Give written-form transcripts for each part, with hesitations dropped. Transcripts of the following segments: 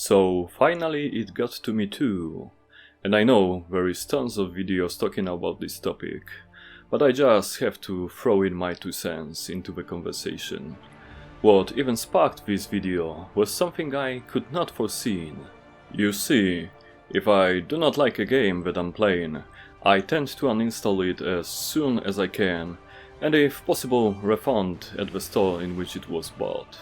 So finally it got to me too. And I know there is tons of videos talking about this topic, but I just have to throw in my 2 cents into the conversation. What even sparked this video was something I could not foreseen. You see, if I do not like a game that I'm playing, I tend to uninstall it as soon as I can, and if possible refund at the store in which it was bought.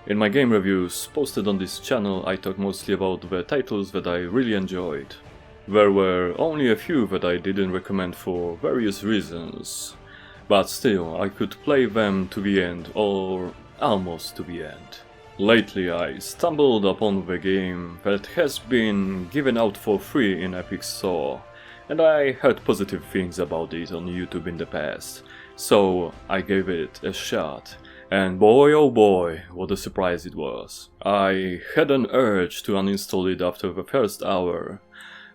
In my game reviews posted on this channel I talk mostly about the titles that I really enjoyed. There were only a few that I didn't recommend for various reasons, but still I could play them to the end, or almost to the end. Lately I stumbled upon the game that has been given out for free in Epic Store, and I heard positive things about it on YouTube in the past, so I gave it a shot. And boy oh boy, what a surprise it was. I had an urge to uninstall it after the first hour,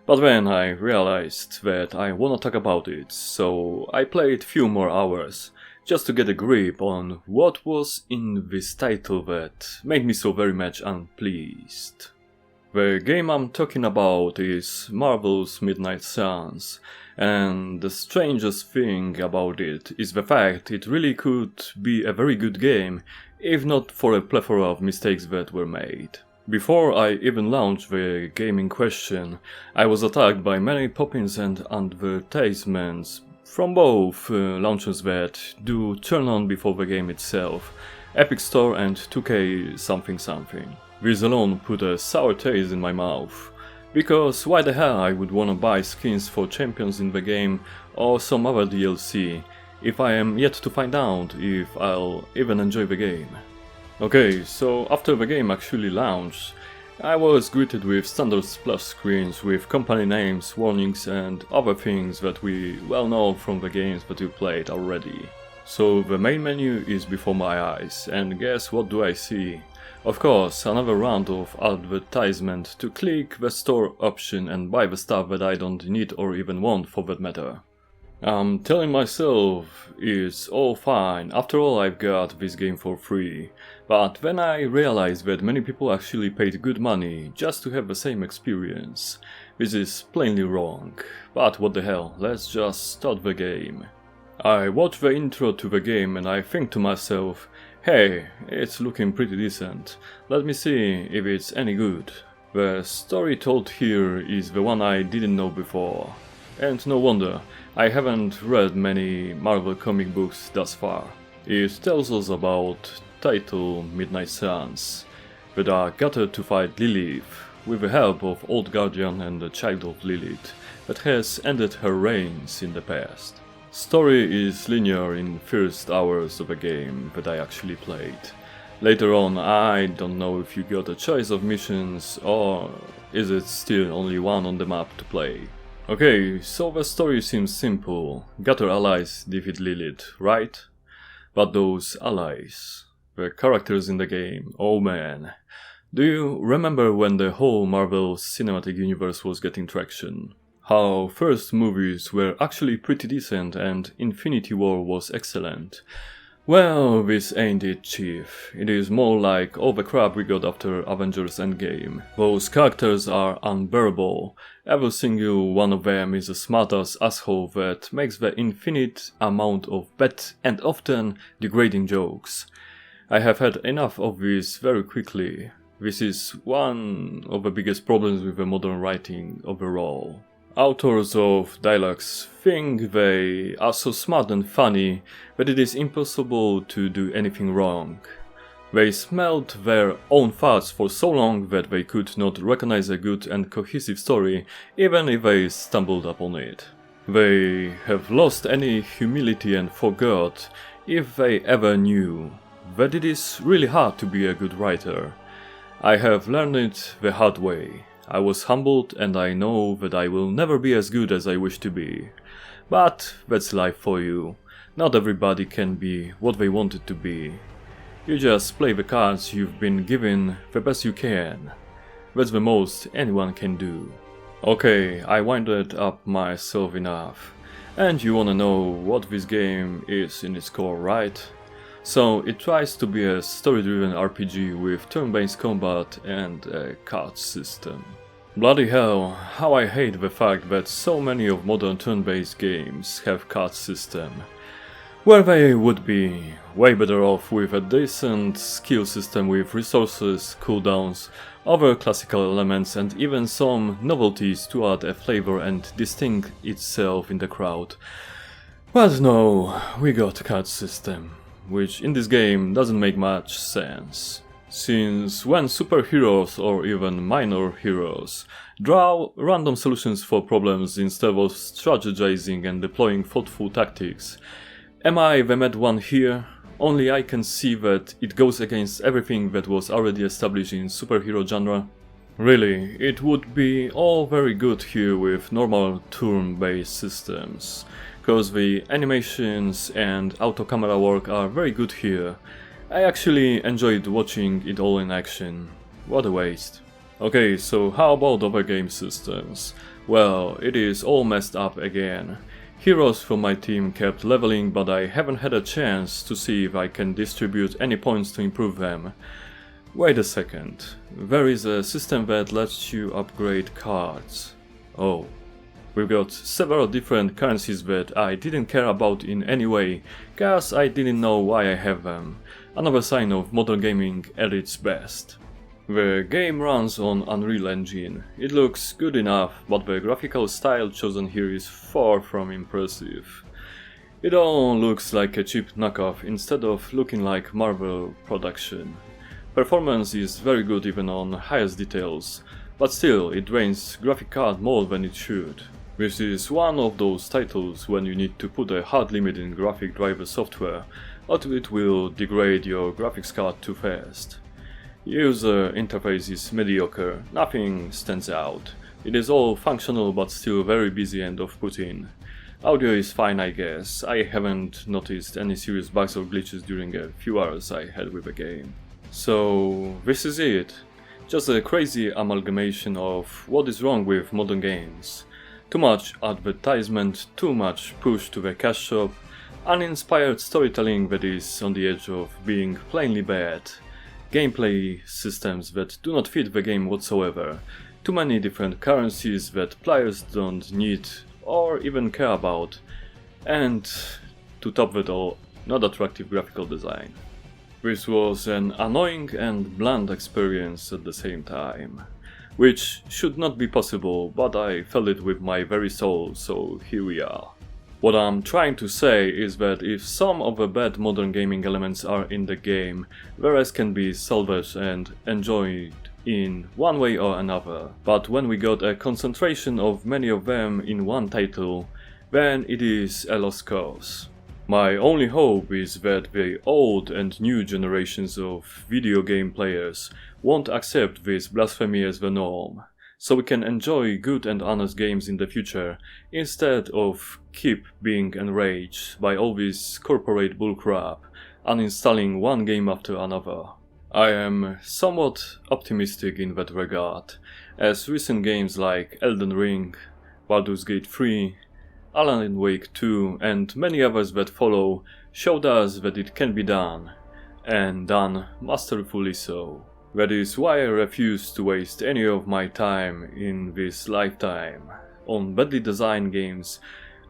but then I realized that I wanna talk about it, so I played few more hours, just to get a grip on what was in this title that made me so very much unpleased. The game I'm talking about is Marvel's Midnight Suns, and the strangest thing about it is the fact it really could be a very good game, if not for a plethora of mistakes that were made. Before I even launched the game in question, I was attacked by many pop-ins and advertisements from both launchers that do turn on before the game itself, Epic Store and 2K something something. This alone put a sour taste in my mouth, because why the hell I would wanna buy skins for champions in the game or some other DLC if I am yet to find out if I'll even enjoy the game. Okay, so after the game actually launched, I was greeted with standard splash screens with company names, warnings and other things that we well know from the games that we played already. So the main menu is before my eyes, and guess what do I see? Of course, another round of advertisement to click the store option and buy the stuff that I don't need or even want for that matter. I'm telling myself it's all fine, after all I've got this game for free, but then I realized that many people actually paid good money just to have the same experience. This is plainly wrong, but what the hell, let's just start the game. I watch the intro to the game and I think to myself, hey, it's looking pretty decent, let me see if it's any good. The story told here is the one I didn't know before. And no wonder, I haven't read many Marvel comic books thus far. It tells us about Tittle Midnight Suns that are gathered to fight Lilith with the help of Old Guardian and the child of Lilith that has ended her reigns in the past. Story is linear in first hours of a game that I actually played. Later on I don't know if you got a choice of missions or is it still only one on the map to play. Okay, so the story seems simple. Gather allies, defeat Lilith, right? But those allies, the characters in the game, oh man. Do you remember when the whole Marvel Cinematic Universe was getting traction? How first movies were actually pretty decent and Infinity War was excellent. Well, this ain't it, chief. It is more like all the crap we got after Avengers Endgame. Those characters are unbearable. Every single one of them is a smart-ass asshole that makes the infinite amount of bad and often degrading jokes. I have had enough of this very quickly. This is one of the biggest problems with the modern writing overall. Authors of dialogues think they are so smart and funny that it is impossible to do anything wrong. They smelled their own farts for so long that they could not recognize a good and cohesive story even if they stumbled upon it. They have lost any humility and forgot, if they ever knew, that it is really hard to be a good writer. I have learned it the hard way. I was humbled and I know that I will never be as good as I wish to be. But that's life for you. Not everybody can be what they wanted to be. You just play the cards you've been given the best you can. That's the most anyone can do. Okay, I winded up myself enough. And you wanna know what this game is in its core, right? So it tries to be a story-driven RPG with turn-based combat and a card system. Bloody hell, how I hate the fact that so many of modern turn-based games have card system, where they would be way better off with a decent skill system with resources, cooldowns, other classical elements and even some novelties to add a flavor and distinct itself in the crowd. But no, we got a card system, which in this game doesn't make much sense. Since when superheroes or even minor heroes draw random solutions for problems instead of strategizing and deploying thoughtful tactics, am I the mad one here? Only I can see that it goes against everything that was already established in superhero genre. Really, it would be all very good here with normal turn-based systems, cause the animations and auto camera work are very good here. I actually enjoyed watching it all in action. What a waste. Okay, so how about other game systems? Well, it is all messed up again. Heroes from my team kept leveling, but I haven't had a chance to see if I can distribute any points to improve them. Wait a second, there is a system that lets you upgrade cards. Oh, we've got several different currencies that I didn't care about in any way, cause I didn't know why I have them. Another sign of modern gaming at its best. The game runs on Unreal Engine. It looks good enough, but the graphical style chosen here is far from impressive. It all looks like a cheap knockoff instead of looking like Marvel production. Performance is very good even on highest details, but still it drains graphic card more than it should. This is one of those titles when you need to put a hard limit in graphic driver software, or it will degrade your graphics card too fast. User interface is mediocre, nothing stands out. It is all functional but still very busy and off-putting. Audio is fine, I guess. I haven't noticed any serious bugs or glitches during a few hours I had with the game. So this is it. Just a crazy amalgamation of what is wrong with modern games. Too much advertisement, too much push to the cash shop, uninspired storytelling that is on the edge of being plainly bad, gameplay systems that do not fit the game whatsoever, too many different currencies that players don't need or even care about, and, to top it all, not attractive graphical design. This was an annoying and bland experience at the same time, which should not be possible, but I felt it with my very soul, so here we are. What I'm trying to say is that if some of the bad modern gaming elements are in the game, the rest can be salvaged and enjoyed in one way or another. But when we got a concentration of many of them in one title, then it is a lost cause. My only hope is that the old and new generations of video game players won't accept this blasphemy as the norm, so we can enjoy good and honest games in the future, instead of keep being enraged by all this corporate bullcrap, uninstalling one game after another. I am somewhat optimistic in that regard, as recent games like Elden Ring, Baldur's Gate 3, Alan Wake 2 and many others that follow showed us that it can be done, and done masterfully so. That is why I refuse to waste any of my time in this lifetime on badly designed games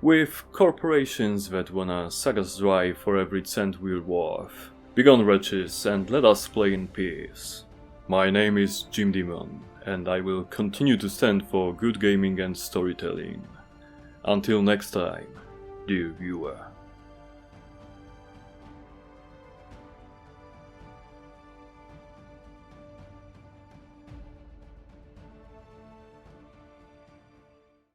with corporations that wanna suck us dry for every cent we're worth. Begone wretches and let us play in peace. My name is Jim Demon, and I will continue to stand for good gaming and storytelling. Until next time, dear viewer.